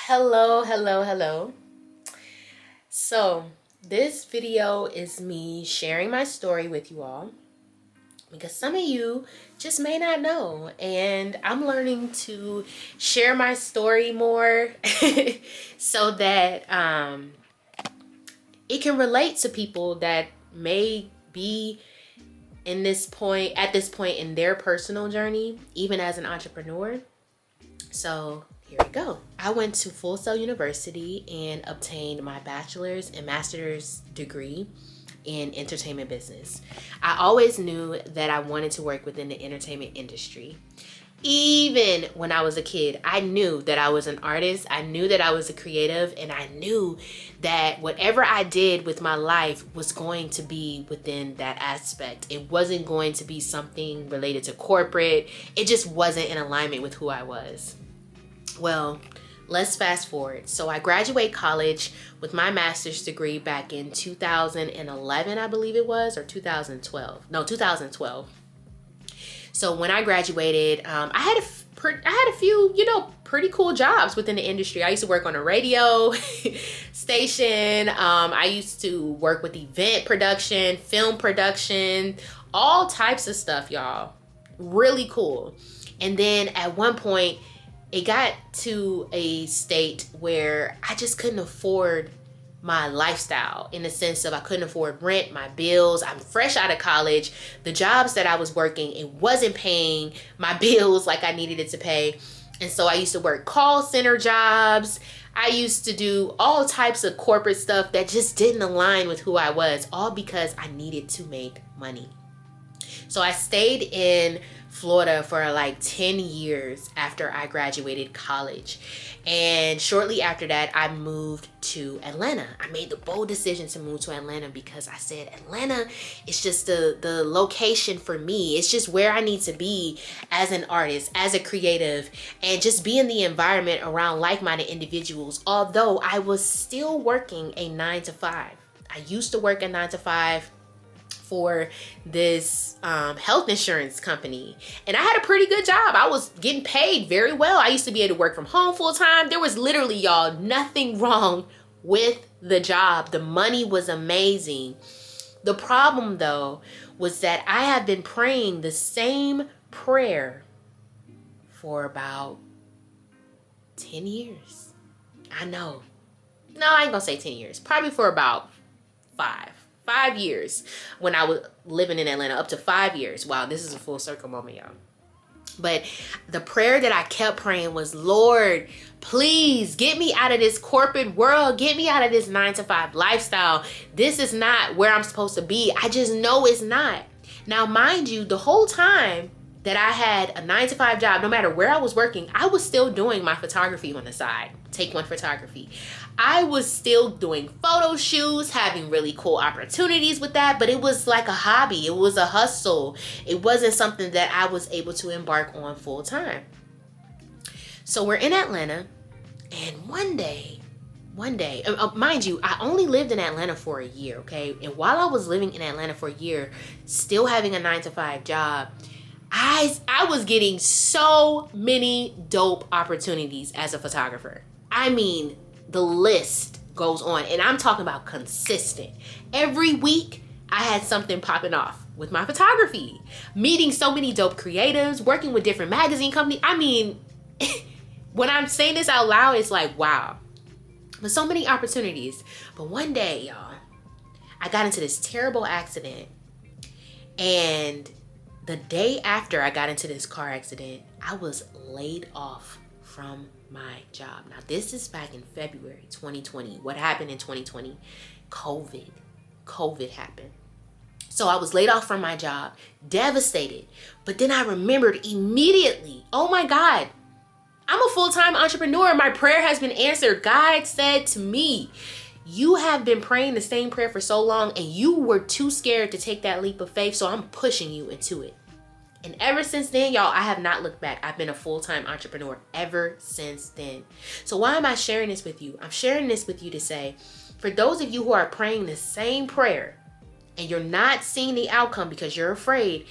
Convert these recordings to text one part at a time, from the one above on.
Hello. So, this video is me sharing my story with you all because some of you just may not know, and I'm learning to share my story more so that it can relate to people that may be at this point in their personal journey, even as an entrepreneur. So here we go. I went to Full Sail University and obtained my bachelor's and master's degree in entertainment business. I always knew that I wanted to work within the entertainment industry. Even when I was a kid, I knew that I was an artist. I knew that I was a creative, and I knew that whatever I did with my life was going to be within that aspect. It wasn't going to be something related to corporate. It just wasn't in alignment with who I was. Well, let's fast forward. So I graduate college with my master's degree back in 2011, I believe it was, or 2012. No, 2012. So when I graduated, I had a few, pretty cool jobs within the industry. I used to work on a radio station. I used to work with event production, film production, all types of stuff, y'all. Really cool. And then at one point, it got to a state where I just couldn't afford my lifestyle, in the sense of I couldn't afford rent, my bills. I'm fresh out of college. The jobs that I was working, it wasn't paying my bills like I needed it to pay. And so I used to work call center jobs. I used to do all types of corporate stuff that just didn't align with who I was, all because I needed to make money. So I stayed in Florida for like 10 years after I graduated college. And shortly after that, I moved to Atlanta. I made the bold decision to move to Atlanta because I said Atlanta is just the location for me. It's just where I need to be as an artist, as a creative, and just be in the environment around like-minded individuals. Although I was still working a 9-to-5. I used to work a 9-to-5 for this health insurance company, and I had a pretty good job. I was getting paid very well. I used to be able to work from home full time. There was literally, y'all, nothing wrong with the job. The money was amazing. The problem, though, was that I have been praying the same prayer for about 10 years. I know. No, I ain't gonna say 10 years. Probably for about 5 years when I was living in Atlanta, up to 5 years. Wow, this is a full circle moment, y'all. But the prayer that I kept praying was, Lord, please get me out of this corporate world. Get me out of this 9-to-5 lifestyle. This is not where I'm supposed to be. I just know it's not. Now, mind you, the whole time that I had a 9-to-5 job, no matter where I was working, I was still doing my photography on the side. Take One photography. I was still doing photo shoots, having really cool opportunities with that, but it was like a hobby. It was a hustle. It wasn't something that I was able to embark on full time. So we're in Atlanta, and one day, mind you, I only lived in Atlanta for a year, okay? And while I was living in Atlanta for a year, still having a 9-to-5 job, I was getting so many dope opportunities as a photographer. I mean, the list goes on, and I'm talking about consistent. Every week, I had something popping off with my photography, meeting so many dope creatives, working with different magazine companies. I mean, when I'm saying this out loud, it's like, wow. But so many opportunities. But one day, y'all, I got into this terrible accident, and the day after I got into this car accident, I was laid off from my job. Now, this is back in February 2020. What happened in 2020? COVID happened. So I was laid off from my job, devastated. But then I remembered immediately, oh my God, I'm a full-time entrepreneur. My prayer has been answered. God said to me, you have been praying the same prayer for so long, and you were too scared to take that leap of faith, so I'm pushing you into it. And ever since then, y'all, I have not looked back. I've been a full-time entrepreneur ever since then. So why am I sharing this with you? I'm sharing this with you to say, for those of you who are praying the same prayer and you're not seeing the outcome because you're afraid,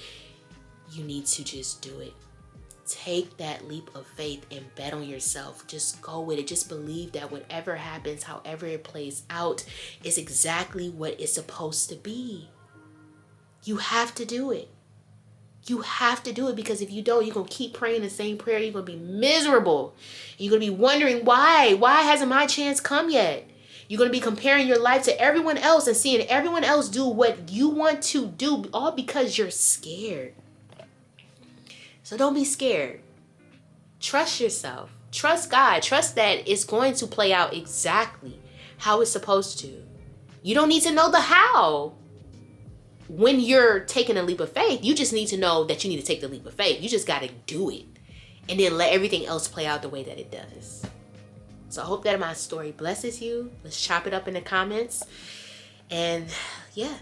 you need to just do it. take that leap of faith and bet on yourself. Just go with it. Just believe that whatever happens, however it plays out, is exactly what it's supposed to be. You have to do it. You have to do it, because if you don't, you're going to keep praying the same prayer. You're going to be miserable. You're going to be wondering why. Why hasn't my chance come yet? You're going to be comparing your life to everyone else and seeing everyone else do what you want to do, all because you're scared. So don't be scared. Trust yourself. Trust God. Trust that it's going to play out exactly how it's supposed to. You don't need to know the how. When you're taking a leap of faith, you just need to know that you need to take the leap of faith. You just got to do it. And then let everything else play out the way that it does. So I hope that my story blesses you. Let's chop it up in the comments. And yeah.